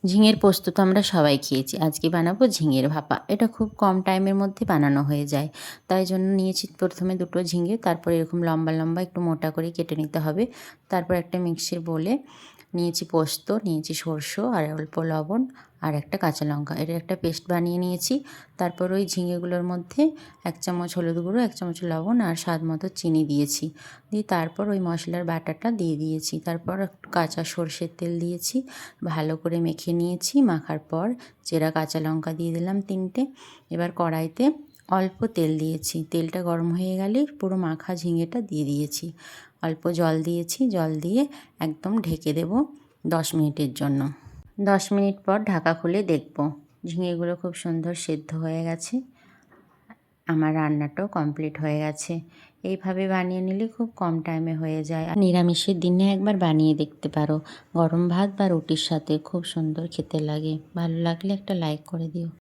ঝিঙের পোস্ত তো আমরা সবাই খেয়েছি। আজকে বানাবো ঝিঙের ভাপা। এটা খুব কম টাইমের মধ্যে বানানো হয়ে যায়। তাই জন্য নিয়েছি প্রথমে ২ টো ঝিঙে, তারপর এরকম লম্বা, লম্বা একটু মোটা করে কেটে নিতে হবে। তারপর একটা মিক্সির বোলে নিয়েছি পোস্ত, নিয়েছি সরষে আর অল্প লবণ আর একটা কাঁচা লঙ্কা। এটার একটা পেস্ট বানিয়ে নিয়েছি। তারপর ওই ঝিঙেগুলোর মধ্যে ১ চামচ হলুদ গুঁড়ো, ১ চামচ লবণ আর স্বাদ মতো চিনি দিয়েছি। দিয়ে তারপর ওই মশলার বাটাটা দিয়ে দিয়েছি। তারপর একটু কাঁচা সরষের তেল দিয়েছি। ভালো করে মেখে নিয়েছি। মাখার পর চেরা কাঁচা লঙ্কা দিয়ে দিলাম ৩ টে। এবার কড়াইতে অল্প তেল দিয়েছি। তেলটা গরম হয়ে গেলে পুরো মাখা ঝিঙেটা দিয়ে দিয়েছি। অল্প জল দিয়েছি। জল দিয়ে একদম ঢেকে দেব ১০ মিনিটের জন্য। ১০ মিনিট পর ঢাকা খুলে দেখব ঝিঙেগুলো খুব সুন্দর সেদ্ধ হয়ে গেছে। আমার রান্নাটাও কমপ্লিট হয়ে গেছে। এইভাবে বানিয়ে নিলে খুব কম টাইমে হয়ে যায়। আর নিরামিষের দিনে একবার বানিয়ে দেখতে পারো। গরম ভাত বা রুটির সাথে খুব সুন্দর খেতে লাগে। ভালো লাগলে একটা লাইক করে দিও।